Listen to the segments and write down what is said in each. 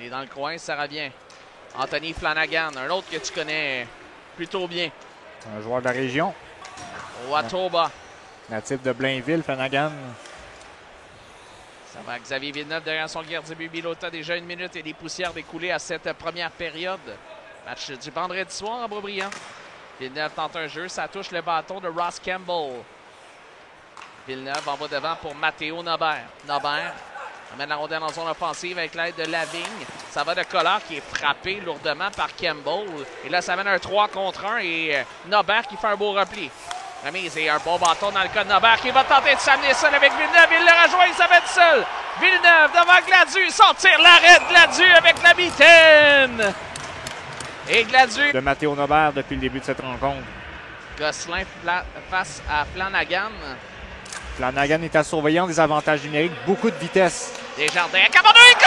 Et dans le coin, ça revient. Anthony Flanagan, un autre que tu connais plutôt bien. Un joueur de la région. Watoba. Natif de Blainville, Flanagan. Ça va Xavier Villeneuve derrière son gardien but Bilota. Déjà 1 minute et des poussières découlées à cette première période. Match du vendredi soir à Boisbriand. Villeneuve tente un jeu. Ça touche le bâton de Ross Campbell. Villeneuve en va devant pour Matteo Nobert. Nobert amène la rondelle en zone offensive avec l'aide de Lavigne. Ça va de Collard qui est frappé lourdement par Campbell. Et là, ça amène un 3 contre 1 et Nobert qui fait un beau repli. Remise et un bon bâton dans le cas de Nobert qui va tenter de s'amener seul avec Villeneuve. Il le rejoint, il s'amène seul. Villeneuve devant Gladu. Sortir l'arrêt de Gladu avec la mitaine. Et Gladu. De Matteo Nobert depuis le début de cette rencontre. Gosselin face à Flanagan. Flanagan est à surveiller en des avantages numériques, beaucoup de vitesse. Desjardins, Carbonneau et compte!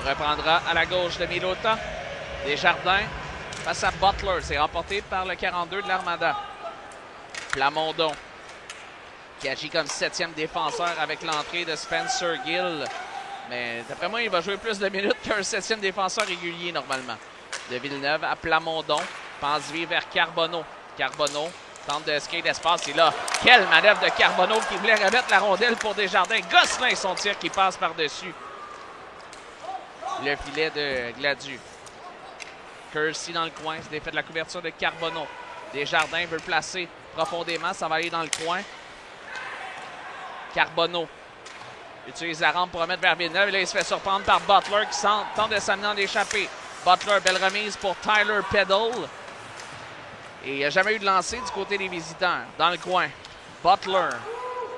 Reprendra à la gauche de Milota. Desjardins face à Butler. C'est remporté par le 42 de l'Armada. Plamondon qui agit comme 7e défenseur avec l'entrée de Spencer Gill. Mais d'après moi, il va jouer plus de minutes qu'un 7e défenseur régulier normalement. De Villeneuve à Plamondon. Pense vivre vers Carbonneau. Carbonneau tente de skate d'espace. Et là, quelle manœuvre de Carbonneau qui voulait remettre la rondelle pour Desjardins. Gosselin, son tir qui passe par-dessus le filet de Gladu. Kersey dans le coin. C'est défait de la couverture de Carbonneau. Desjardins veut placer profondément. Ça va aller dans le coin. Carbonneau utilise la rampe pour remettre vers Villeneuve. Et là, il se fait surprendre par Butler qui tente de s'amener en échappée. Butler, belle remise pour Tyler Peddle. Et il n'y a jamais eu de lancer du côté des visiteurs. Dans le coin, Butler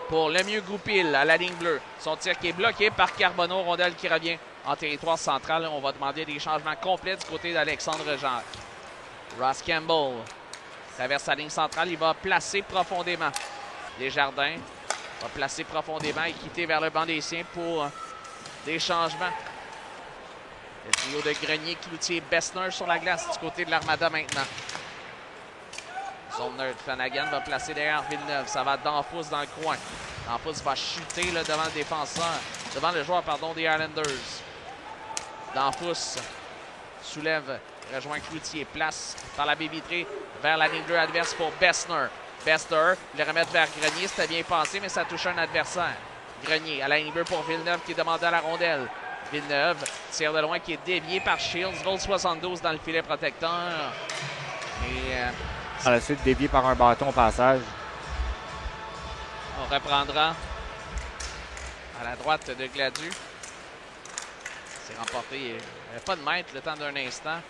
pour Lemieux Goupil à la ligne bleue. Son tir qui est bloqué par Carbonneau. Rondelle qui revient en territoire central. On va demander des changements complets du côté d'Alexandre Jacques. Ross Campbell traverse la ligne centrale. Il va placer profondément. Desjardins va placer profondément et quitter vers le banc des siens pour des changements. Le trio de Grenier, Cloutier, Bessner sur la glace du côté de l'Armada maintenant. Zone neutre, Flanagan va placer derrière Villeneuve. Ça va Danfous dans le coin. Danfous va chuter là, devant le défenseur, devant le joueur pardon, des Islanders. Danfous soulève, rejoint Cloutier, place par la baie vitrée vers la ligne bleue adverse pour Bessner. Bessner, le remettre vers Grenier, c'était bien pensé, mais ça touche un adversaire. Grenier à la ligne bleue pour Villeneuve qui demandait à la rondelle. Villeneuve, tir de loin qui est dévié par Shields. Goal 72 dans le filet protecteur. Et à la suite, dévié par un bâton au passage. On reprendra à la droite de Gladu. C'est remporté. Il n'y avait pas de mètre le temps d'un instant.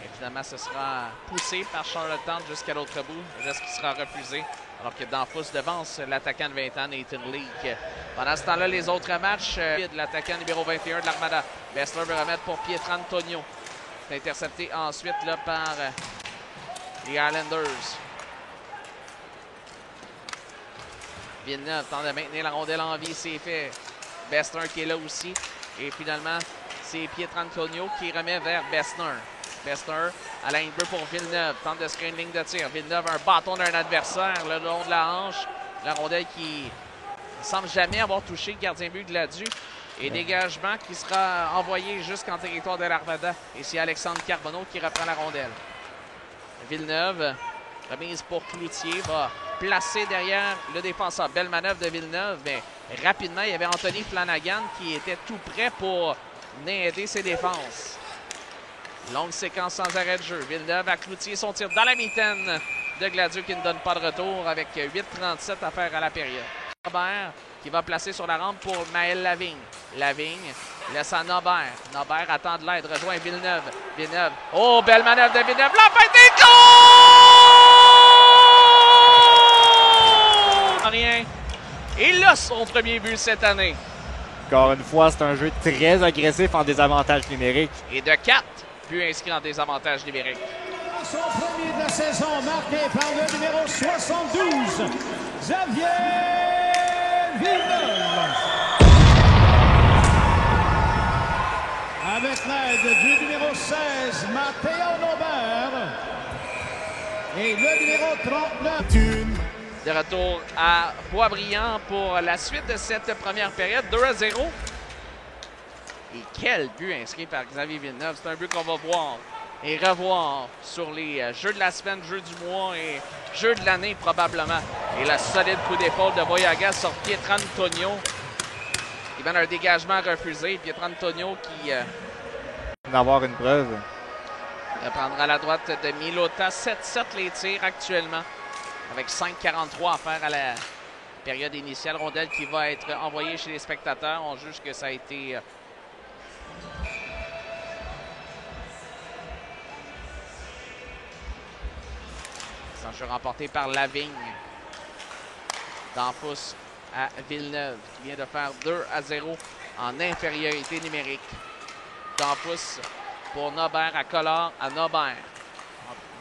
Et finalement, ce sera poussé par Charlottetown jusqu'à l'autre bout. Le geste qui sera refusé. Alors que Danfous devance l'attaquant de 20 ans, Nathan Leake. Pendant ce temps-là, les autres matchs, l'attaquant numéro 21 de l'Armada. Bessler veut remettre pour Pietrantonio. C'est intercepté ensuite là, par les Islanders. Villeneuve tente de maintenir la rondelle en vie, c'est fait. Bessner qui est là aussi. Et finalement, c'est Pietrantonio qui remet vers Bessner. Bessner à la ligne bleue pour Villeneuve. Tente de se créer une ligne de tir. Villeneuve, un bâton d'un adversaire le long de la hanche. La rondelle qui ne semble jamais avoir touché le gardien but Gladu. Et dégagement qui sera envoyé jusqu'en territoire de l'Armada. Et c'est Alexandre Carbonneau qui reprend la rondelle. Villeneuve, remise pour Cloutier, va placer derrière le défenseur. Belle manœuvre de Villeneuve, mais rapidement, il y avait Anthony Flanagan qui était tout prêt pour venir aider ses défenses. Longue séquence sans arrêt de jeu. Villeneuve à Cloutier, son tir dans la mitaine de Gladu qui ne donne pas de retour avec 8:37 à faire à la période. Nobert qui va placer sur la rampe pour Maël Lavigne. Lavigne laisse à Nobert. Nobert attend de l'aide, rejoint Villeneuve. Villeneuve, oh, belle manœuvre de Villeneuve. La fête des goals! Rien. Il a son premier but cette année. Encore une fois, c'est un jeu très agressif en désavantage numérique. Et de 4 buts inscrits en désavantage numérique. Son premier de la saison, marqué par le numéro 72, Xavier Villeneuve. Avec l'aide du numéro 16, Matteo Nobert. Et le numéro 39. De retour à Boisbriand pour la suite de cette première période. 2-0. Et quel but inscrit par Xavier Villeneuve. C'est un but qu'on va voir et revoir sur les jeux de la semaine, jeux du mois et jeux de l'année probablement. Et le solide coup d'épaule de Boyaga sur Pietrantonio. Il va un dégagement refusé. Pietrantonio qui D'avoir une preuve. prendra la droite de Milota. 7-7 les tirs actuellement. Avec 5,43 à faire à la période initiale. Rondelle qui va être envoyée chez les spectateurs. On juge que ça a été... C'est un jeu remporté par Lavigne. D'Anfous à Villeneuve qui vient de faire 2-0 en infériorité numérique. D'Anfous pour Nobert à Collard à Nobert.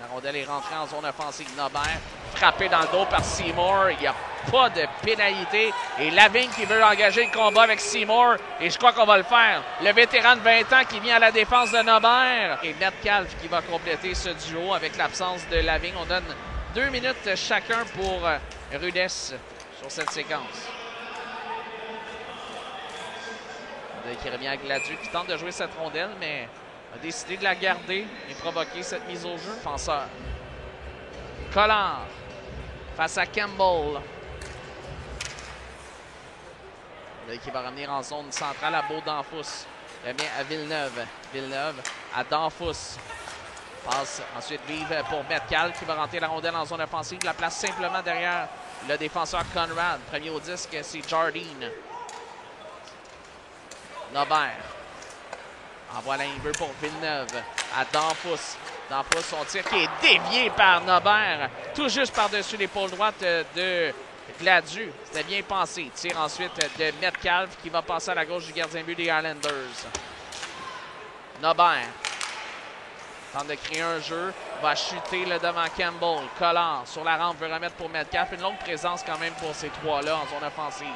La rondelle est rentrée en zone offensive. Nobert frappé dans le dos par Seymour. Il n'y a pas de pénalité. Et Lavigne qui veut engager le combat avec Seymour. Et je crois qu'on va le faire. Le vétéran de 20 ans qui vient à la défense de Nobert. Et Metcalf qui va compléter ce duo avec l'absence de Lavigne. On donne 2 minutes chacun pour Rudess sur cette séquence. Qui revient à Gladu qui tente de jouer cette rondelle, mais a décidé de la garder et provoquer cette mise au jeu. Penseur. Collard face à Campbell. Qui va revenir en zone centrale à Beau-Danfous. Revient à Villeneuve. Villeneuve à Danfous. Passe ensuite vive pour Metcalf qui va rentrer la rondelle en zone offensive. La place simplement derrière le défenseur Conrad. Premier au disque, c'est Jardine. Nobert. Envoie la ligne pour Villeneuve à Danfous. Danfous, son tir qui est dévié par Nobert. Tout juste par-dessus l'épaule droite de Gladu. C'était bien pensé. Tire ensuite de Metcalf qui va passer à la gauche du gardien but des Islanders. Nobert. Tente de créer un jeu. Va chuter le devant Campbell. Collard sur la rampe veut remettre pour Metcalf. Une longue présence quand même pour ces trois-là en zone offensive.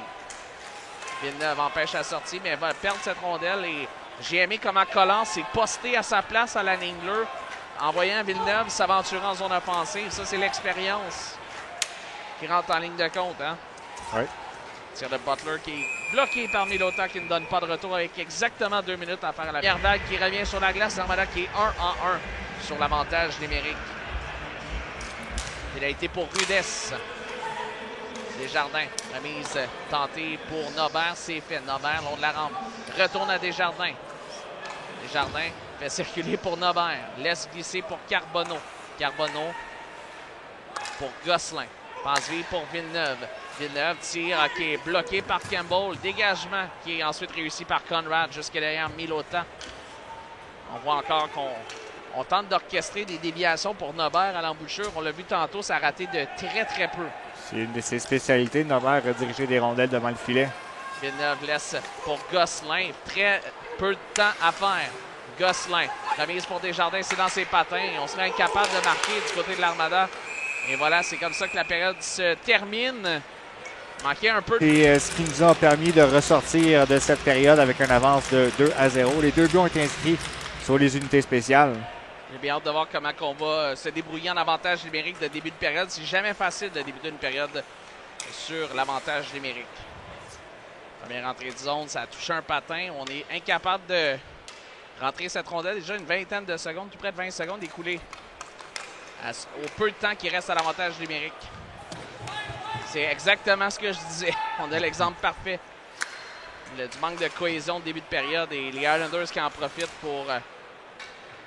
Villeneuve empêche la sortie, mais elle va perdre cette rondelle. Et j'ai aimé comment Collard s'est posté à sa place à la ligne bleue, en voyant Villeneuve s'aventurer en zone offensive. Ça, c'est l'expérience qui rentre en ligne de compte. Hein? Oui. Tir de Butler qui est bloqué par Milota qui ne donne pas de retour avec exactement 2 minutes à faire à la première vague qui revient sur la glace. Armada qui est 1-1 sur l'avantage numérique. Il a été pour Rudess. Desjardins, remise tentée pour Nobert, c'est fait. Nobert, long de la rampe, retourne à Desjardins. Desjardins fait circuler pour Nobert, laisse glisser pour Carbonneau. Carbonneau pour Gosselin, passe vite pour Villeneuve. Villeneuve tire, qui est bloqué par Campbell. Dégagement qui est ensuite réussi par Conrad jusque derrière Milota. On voit encore qu'on tente d'orchestrer des déviations pour Nobert à l'embouchure. On l'a vu tantôt, ça a raté de très peu. C'est une de ses spécialités, Nobert, rediriger des rondelles devant le filet. Villeneuve laisse pour Gosselin. Très peu de temps à faire. Gosselin. Remise pour Desjardins, c'est dans ses patins. On serait incapable de marquer du côté de l'Armada. Et voilà, c'est comme ça que la période se termine. Manquait un peu. Et ce qui nous a permis de ressortir de cette période avec une avance de 2-0. Les 2 buts ont été inscrits sur les unités spéciales. J'ai bien hâte de voir comment on va se débrouiller en avantage numérique de début de période. C'est jamais facile de débuter une période sur l'avantage numérique. Première entrée de zone, ça a touché un patin. On est incapable de rentrer cette rondelle. Déjà une vingtaine de secondes, tout près de 20 secondes écoulées au peu de temps qui reste à l'avantage numérique. C'est exactement ce que je disais. On a l'exemple parfait du manque de cohésion de début de période et les Islanders qui en profitent pour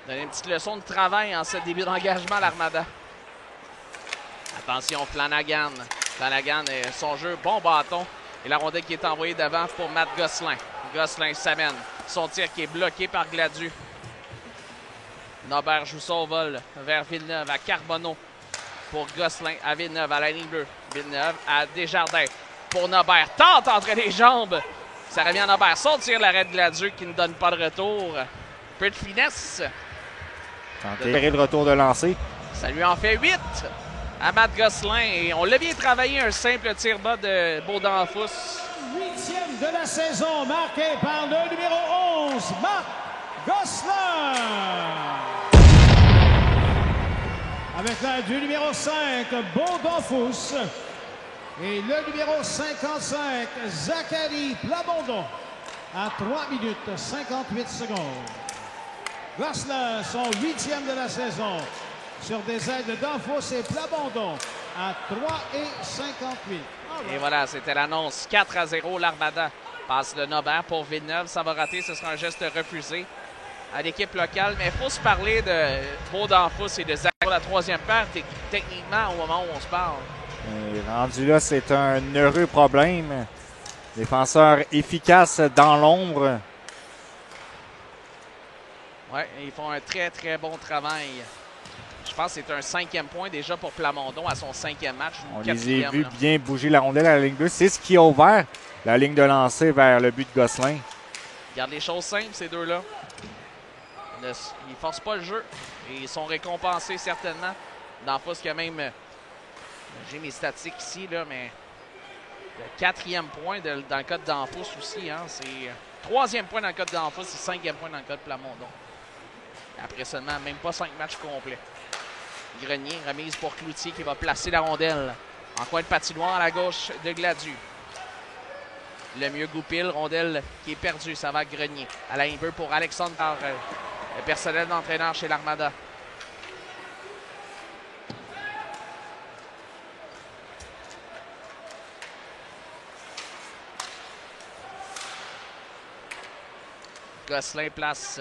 donner une petite leçon de travail en ce début d'engagement à l'Armada. Attention, Flanagan. Flanagan et son jeu, bon bâton. Et la rondelle qui est envoyée devant pour Matt Gosselin. Gosselin s'amène. Son tir qui est bloqué par Gladu. Nobert joue ça au vol vers Villeneuve à Carbonneau. Pour Gosselin à Villeneuve à la ligne bleue. Villeneuve à Desjardins. Pour Nobert. Tente entre les jambes. Ça revient à Nobert. Son tir l'arrêt de Gladu qui ne donne pas de retour. Peu de finesse. Tenter le retour de lancer. Ça lui en fait 8 à Matt Gosselin. Et on l'a bien travaillé, un simple tir bas de Beau-Danfous. 8e de la saison, marqué par le numéro 11, Matt Gosselin. Avec l'aide du numéro 5, Beau-Danfous. Et le numéro 55, Zachary Plamondon, à 3 minutes 58 secondes. Gosselin, son 8e de la saison, sur des aides d'Anfos et Plamondon, à 3 et 58. Et voilà, c'était l'annonce. 4-0, l'Armada passe de Nobert pour Villeneuve. Ça va rater, ce sera un geste refusé à l'équipe locale. Mais il faut se parler de Beau d'Anfos et de Zach pour la troisième paire, techniquement, au moment où on se parle. Et rendu là, c'est un heureux problème. Défenseur efficace dans l'ombre. Oui, ils font un très, très bon travail. Je pense que c'est un 5e point déjà pour Plamondon à son 5e match. On les a vus bien bouger la rondelle à la ligne 2. C'est ce qui a ouvert la ligne de lancer vers le but de Gosselin. Ils gardent les choses simples, ces deux-là. Ils ne forcent pas le jeu et ils sont récompensés certainement. D'Anfos qui a même... J'ai mes statistiques ici, là, mais le 4e point dans le cas d'Anfos aussi. Hein, c'est 3e point dans le cas d'Anfos et 5e point dans le cas de Plamondon. Après seulement même pas 5 matchs complets. Grenier, remise pour Cloutier qui va placer la rondelle en coin de patinoire à la gauche de Gladu. Le mieux Goupil, rondelle qui est perdue, ça va à Grenier. À la ligne bleue pour Alexandre, le personnel d'entraîneur chez l'Armada. Gosselin place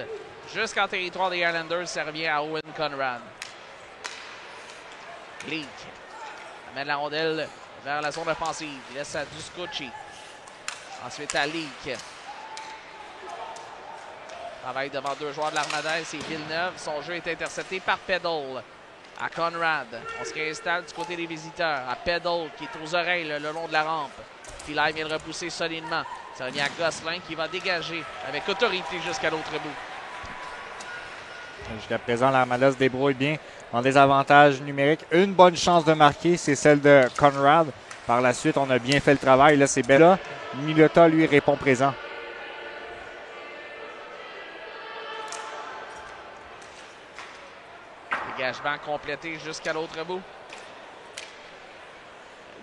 jusqu'en territoire des Islanders. Ça revient à Owen Conrad. Leak amène la rondelle vers la zone offensive. Il laisse à Duscucci. Ensuite à Leak. Travaille devant deux joueurs de l'Armada. C'est Villeneuve. Son jeu est intercepté par Peddle. À Conrad. On se réinstalle du côté des visiteurs. À Peddle qui est aux oreilles le long de la rampe. Philaire vient le repousser solidement. Ça revient à Gosselin qui va dégager avec autorité jusqu'à l'autre bout. Jusqu'à présent, l'Armada se débrouille bien en désavantage numérique. Une bonne chance de marquer, c'est celle de Conrad. Par la suite, on a bien fait le travail. Là, c'est Bella. Milota, lui, répond présent. Dégagement complété jusqu'à l'autre bout.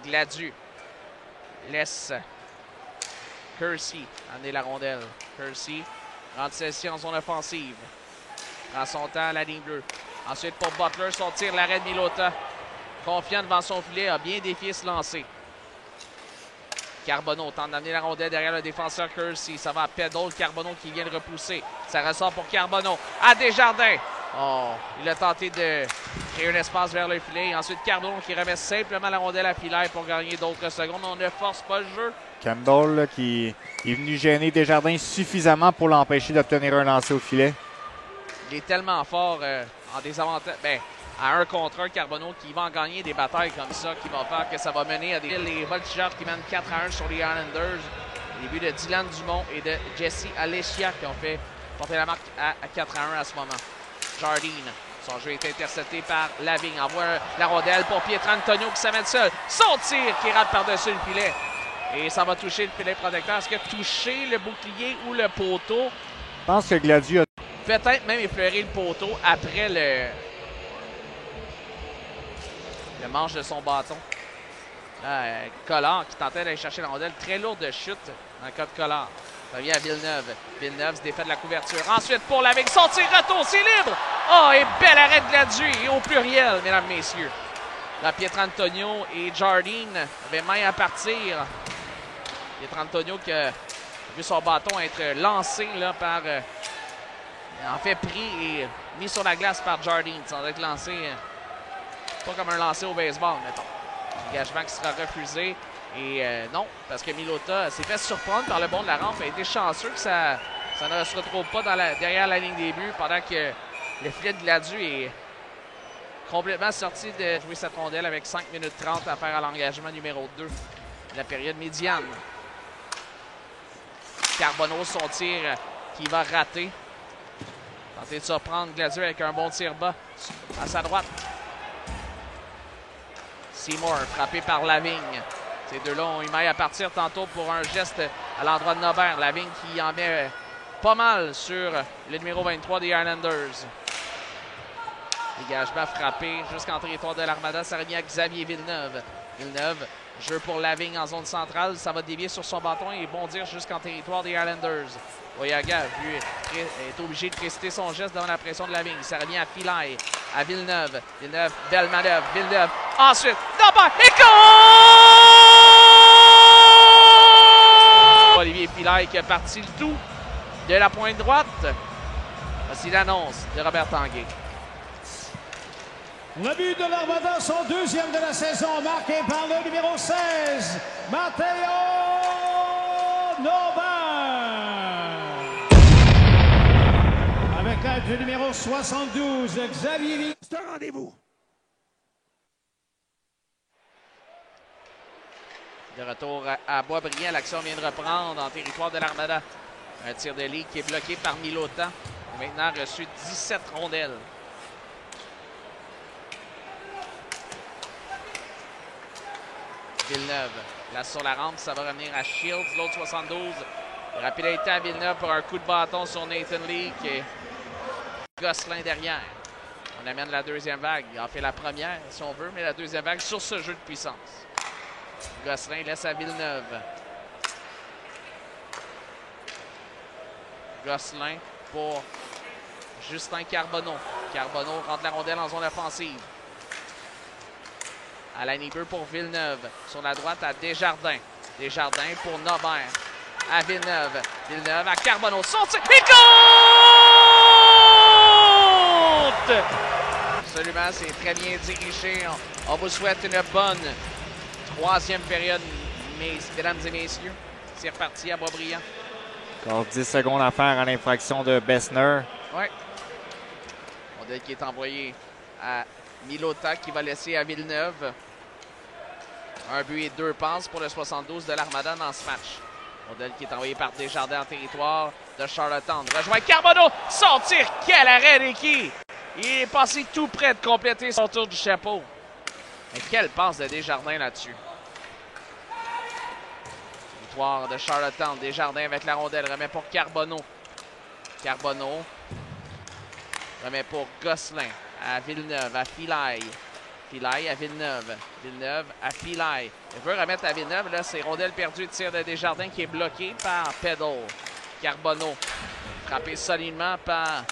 Gladu laisse Kersey amener la rondelle. Kersey rentre celle-ci en zone offensive. Prend son temps à la ligne bleue. Ensuite pour Butler, son tir, l'arrêt de Milota. Confiant devant son filet, a bien défié ce lancer. Carbonneau tente d'amener la rondelle derrière le défenseur Kersey. Ça va à Peddle. Carbonneau qui vient le repousser. Ça ressort pour Carbonneau. À Desjardins. Oh, il a tenté de créer un espace vers le filet. Et ensuite, Carbonneau qui remet simplement la rondelle à Philaire pour gagner d'autres secondes. On ne force pas le jeu. Campbell là, qui est venu gêner Desjardins suffisamment pour l'empêcher d'obtenir un lancer au filet. Il est tellement fort en désavantage. Ben, à 1 contre 1, Carbonneau qui va en gagner des batailles comme ça, qui va faire que ça va mener à les voltigeurs qui mènent 4-1 sur les Islanders. Les buts de Dylan Dumont et de Jesse Alessia qui ont fait porter la marque à 4-1 à ce moment. Jardine, son jeu est intercepté par Lavigne. Envoie la rondelle pour Pietrantonio qui s'amène seul. Son tir qui rate par-dessus le filet. Et ça va toucher le filet protecteur. Est-ce que toucher le bouclier ou le poteau? Je pense que Gladu a peut-être même effleurer le poteau après le manche de son bâton. Collard qui tentait d'aller chercher la rondelle. Très lourde de chute dans le cas de Collard. Ça revient à Villeneuve. Villeneuve se défait de la couverture. Ensuite pour Lavigne. Son tir retour, c'est libre! Oh, et bel arrêt de Gladu. Et au pluriel, mesdames, messieurs. Là, Pietrantonio et Jardine avaient main à partir. Pietrantonio qui a vu son bâton être lancé là, par... en fait, pris et mis sur la glace par Jardine. Ça va être lancé, pas comme un lancer au baseball, mettons. Engagement qui sera refusé. Et non, parce que Milota s'est fait surprendre par le bond de la rampe. Il a été chanceux que ça ne se retrouve pas derrière la ligne des buts pendant que le filet de Gladu est complètement sorti de jouer cette rondelle avec 5 minutes 30 à faire à l'engagement numéro 2 de la période médiane. Carbonneau, son tir qui va rater. Tenter de surprendre Gladu avec un bon tir bas à sa droite. Seymour frappé par Lavigne. Ces deux-là ont eu maille à partir tantôt pour un geste à l'endroit de Nobert. Lavigne qui en met pas mal sur le numéro 23 des Islanders. Dégagement frappé jusqu'en territoire de l'Armada. Ça revient à Xavier Villeneuve. Villeneuve Jeu pour Lavigne en zone centrale. Ça va dévier sur son bâton et bondir jusqu'en territoire des Islanders. Oyaga, lui, est obligé de préciter son geste devant la pression de Lavigne. Ça revient à Filaille, à Villeneuve. Villeneuve, belle manœuvre. Villeneuve, ensuite, d'abord, et goal! Olivier Filaille qui a parti le tout de la pointe droite. Voici l'annonce de Robert Tanguay. Le but de l'Armada, son deuxième de la saison, marqué par le numéro 16, Matteo Nobin. Avec l'aide du numéro 72, Xavier Lee. C'est un rendez-vous. De retour à Boisbriand, l'action vient de reprendre en territoire de l'Armada. Un tir de ligue qui est bloqué par Milotan. Maintenant reçu 17 rondelles. Villeneuve, place sur la rampe, ça va revenir à Shields, l'autre 72. Rapidité à Villeneuve pour un coup de bâton sur Nathan Leake et Gosselin derrière. On amène la deuxième vague. Il en fait la première, si on veut, mais la deuxième vague sur ce jeu de puissance. Gosselin laisse à Villeneuve. Gosselin pour Justin Carbonneau. Carbonneau rentre la rondelle en zone offensive. Alain Niebuhr pour Villeneuve. Sur la droite à Desjardins. Desjardins pour Nobert. À Villeneuve. Villeneuve à Carbonneau. Sorti. Et compte! Absolument, c'est très bien dirigé. On vous souhaite une bonne troisième période, mesdames et messieurs. C'est reparti à Boisbriand. Encore 10 secondes à faire à l'infraction de Bessner. Oui. Rondelle qui est envoyé à Milota qui va laisser à Villeneuve. Un but et 2 passes pour le 72 de l'Armada dans ce match. Rondelle qui est envoyé par Desjardins en territoire de Charlottetown. Rejoint Carbonneau. Sortir. Quel arrêt d'équipe. Il est passé tout près de compléter son tour du chapeau. Mais quelle passe de Desjardins là-dessus. Victoire de Charlottetown. Desjardins avec la rondelle. Remet pour Carbonneau. Carbonneau. Remet pour Gosselin. À Villeneuve. À Filaille. Filaille à Villeneuve. Villeneuve à Filaille. Il veut remettre à Villeneuve. Là, c'est rondelle perdue de tir de Desjardins qui est bloqué par Peddle. Carbonneau. Frappé solidement par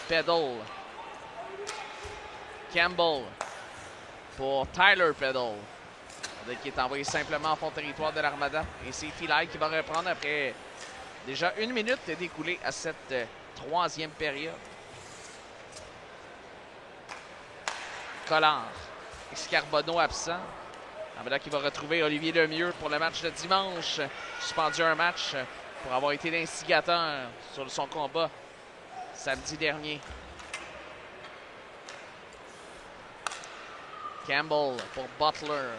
Peddle. Campbell pour Tyler Peddle. Qui est envoyé simplement en fond de territoire de l'Armada. Et c'est Filaille qui va reprendre après déjà 1 minute découlée à cette troisième période. Collard. Carbonneau absent. L'Armada qui va retrouver Olivier Lemieux pour le match de dimanche. Suspendu un match pour avoir été l'instigateur sur son combat samedi dernier. Campbell pour Butler.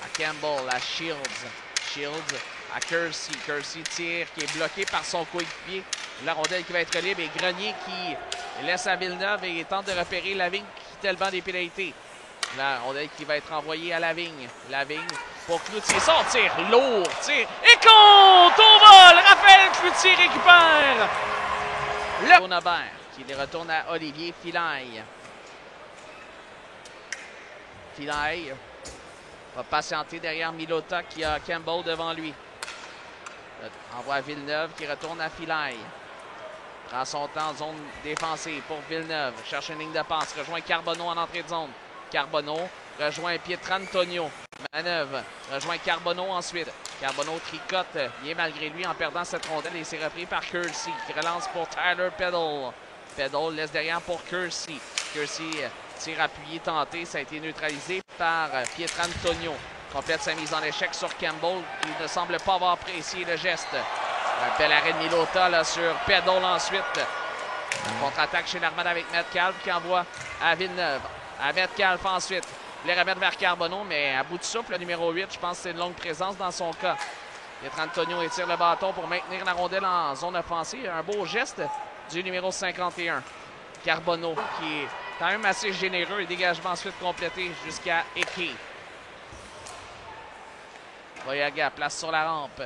À Campbell, à Shields. Shields à Kersey. Kersey tire qui est bloqué par son coéquipier. La rondelle qui va être libre et Grenier qui laisse à Villeneuve et tente de repérer Lavigne qui quittait le banc des pénalités. La rondelle qui va être envoyée à Lavigne. Lavigne pour Cloutier. Son tir lourd. Tir et compte au vol. Raphaël Cloutier récupère. Le Nobert qui les retourne à Olivier Filaille. Filaille va patienter derrière Milota qui a Campbell devant lui. Envoie à Villeneuve qui retourne à Filaille. Prend son temps en zone défensive pour Villeneuve. Cherche une ligne de passe. Rejoint Carbonneau en entrée de zone. Carbonneau rejoint Pietrantonio. Manœuvre. Rejoint Carbonneau ensuite. Carbonneau tricote bien malgré lui en perdant cette rondelle et c'est repris par Kersey qui relance pour Tyler Peddle. Peddle laisse derrière pour Kersey. Kersey tir appuyé tenté. Ça a été neutralisé par Pietrantonio. Complète sa mise en échec sur Campbell qui ne semble pas avoir apprécié le geste. Un bel arrêt de Milota là, sur Peddle ensuite. Contre-attaque chez l'Armada avec Metcalf qui envoie à Villeneuve. À Metcalf ensuite. Il voulait remettre vers Carbonneau, mais à bout de souffle, le numéro 8, je pense que c'est une longue présence dans son cas. Pietrantonio étire le bâton pour maintenir la rondelle en zone offensive. Un beau geste du numéro 51. Carbonneau qui est quand même assez généreux et dégagement ensuite complété jusqu'à Eke. Voyaga place sur la rampe.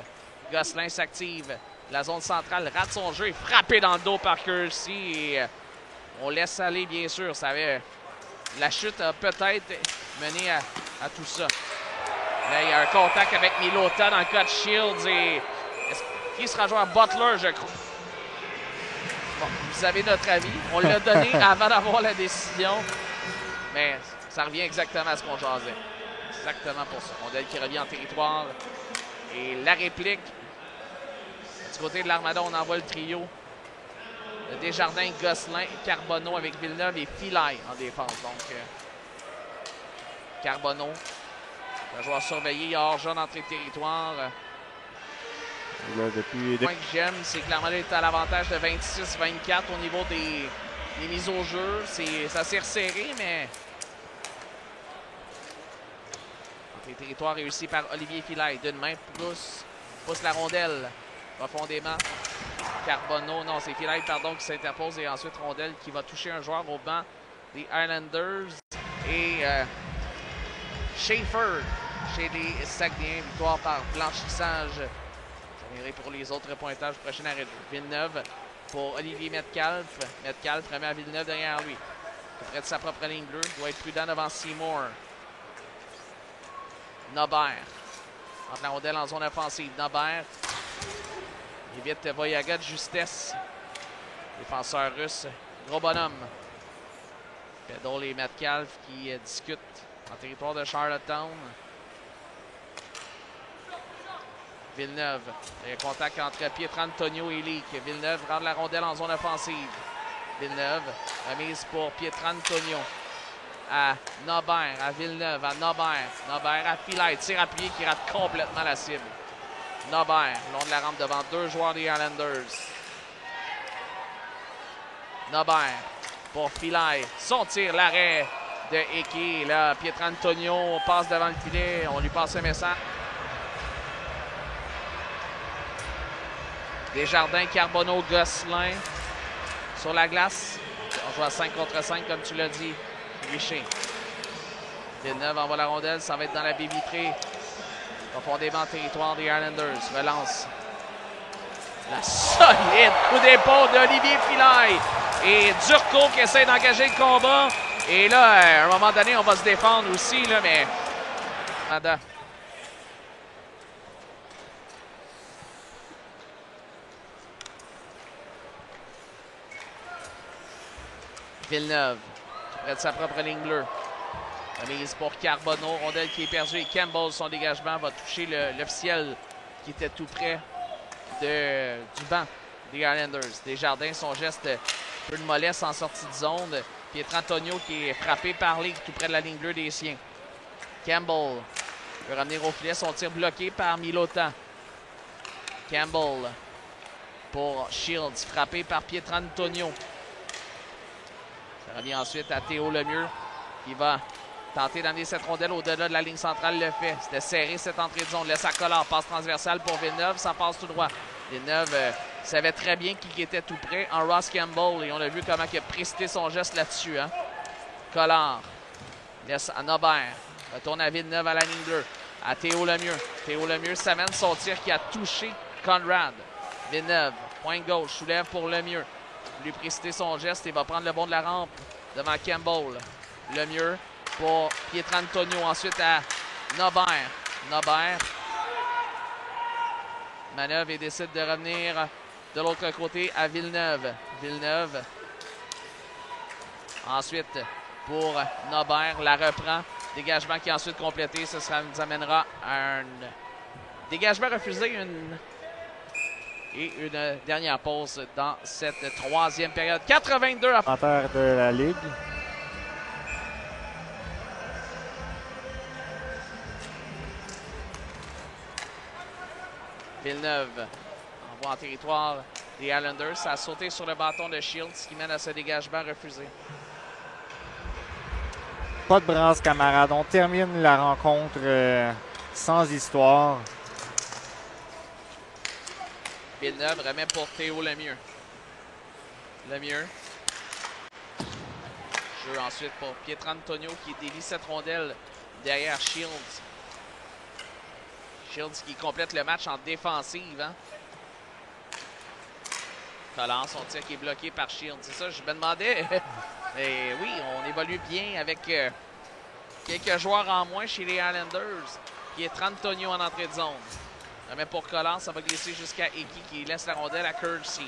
Gosselin s'active. La zone centrale rate son jeu et frappé dans le dos par Kersey. Et on laisse aller, bien sûr. Ça avait, la chute a peut-être mené à tout ça. Là, il y a un contact avec Milota dans le cas de Shields et qui sera joueur Butler, je crois. Bon, vous avez notre avis. On l'a donné avant d'avoir la décision. Mais ça revient exactement à ce qu'on jasait. Exactement pour ça. Rondelle qui revient en territoire. Et la réplique. Du côté de l'Armada, on envoie le trio. Desjardins, Gosselin, Carbonneau avec Villeneuve et Philaille en défense. Donc, Carbonneau, le joueur surveillé, hors-jeu d'entrée de territoire. Là, depuis... Le point que j'aime, c'est que l'Armada est à l'avantage de 26-24 au niveau des mises au jeu. Ça s'est resserré, mais... Entrée de territoire réussi par Olivier Philaille. D'une main, pousse la rondelle profondément. Carbonneau, non, c'est Philaille, pardon, qui s'interpose et ensuite Rondelle qui va toucher un joueur au banc des Islanders. Et Schaefer chez les Saguenayens, victoire par blanchissage. J'en pour les autres pointages, prochain arrêt de Villeneuve pour Olivier Metcalf. Metcalf remet à Villeneuve derrière lui. Près de sa propre ligne bleue, doit être prudent devant Seymour. Nobert, entre la rondelle en zone offensive. Nobert évite Voyaga de justesse. Défenseur russe, gros bonhomme. Pedol et Metcalf qui discutent en territoire de Charlottetown. Villeneuve, il y a contact entre Pietrantonio et Leak. Villeneuve rentre la rondelle en zone offensive. Villeneuve, remise pour Pietrantonio. À Nobert, à Villeneuve, à Nobert. Nobert à Philaille, tir appuyé qui rate complètement la cible. Nobert, long de la rampe devant deux joueurs des Islanders. Nobert pour Philaille. Son tir, l'arrêt de Eke. Là, Pietrantonio passe devant le filet. On lui passe un message. Desjardins, Carbonneau, Gosselin sur la glace. On joue à 5 contre 5, comme tu l'as dit, Richer. Villeneuve envoie la rondelle. Ça va être dans la baie vitrée. Profondément en territoire des Islanders. Relance. La solide coup d'épaule d'Olivier Philaille. Et Durco qui essaie d'engager le combat. Et là, à un moment donné, on va se défendre aussi, là, mais... Villeneuve, près de sa propre ligne bleue. Remise pour Carbonneau. Rondelle qui est perdue. Et Campbell, son dégagement, va toucher l'officiel qui était tout près du banc des Islanders. Desjardins, son geste un peu de mollesse en sortie de zone. Pietrantonio qui est frappé par League tout près de la ligne bleue des siens. Campbell veut ramener au filet. Son tir bloqué par Milota. Campbell pour Shields, frappé par Pietrantonio. Ça revient ensuite à Théo Lemieux qui va tenter d'amener cette rondelle au-delà de la ligne centrale. Le fait. C'était serré cette entrée de zone. Laisse à Collard. Passe transversale pour Villeneuve. Ça passe tout droit. Villeneuve savait très bien qui était tout près en Ross Campbell. Et on a vu comment il a précipité son geste là-dessus. Hein? Collard. Laisse à Nobert. Retourne à Villeneuve à la ligne bleue. À Théo Lemieux. Théo Lemieux s'amène son tir qui a touché Conrad. Villeneuve. Pointe gauche. Soulève pour Lemieux. Lui précipiter son geste et va prendre le bon de la rampe devant Campbell. Lemieux pour Pietrantonio. Ensuite à Nobert. Nobert manœuvre et décide de revenir de l'autre côté à Villeneuve. Villeneuve. Ensuite pour Nobert. La reprend. Dégagement qui est ensuite complété. Ce nous amènera à un dégagement refusé. Et une dernière pause dans cette troisième période. 82 à terre de la Ligue. Villeneuve envoie en territoire des Islanders. Ça a sauté sur le bâton de Shields qui mène à ce dégagement refusé. Pas de brasse, camarades. On termine la rencontre sans histoire. Villeneuve remet pour Théo Lemieux. Lemieux. Jeu ensuite pour Pietrantonio qui délie cette rondelle derrière Shields. Shields qui complète le match en défensive. Hein? Collard, son tir qui est bloqué par Shields. C'est ça, je me demandais. Mais oui, on évolue bien avec quelques joueurs en moins chez les Islanders. Pietrantonio en entrée de zone. Remet pour Collant, ça va glisser jusqu'à Eki qui laisse la rondelle à Kersey.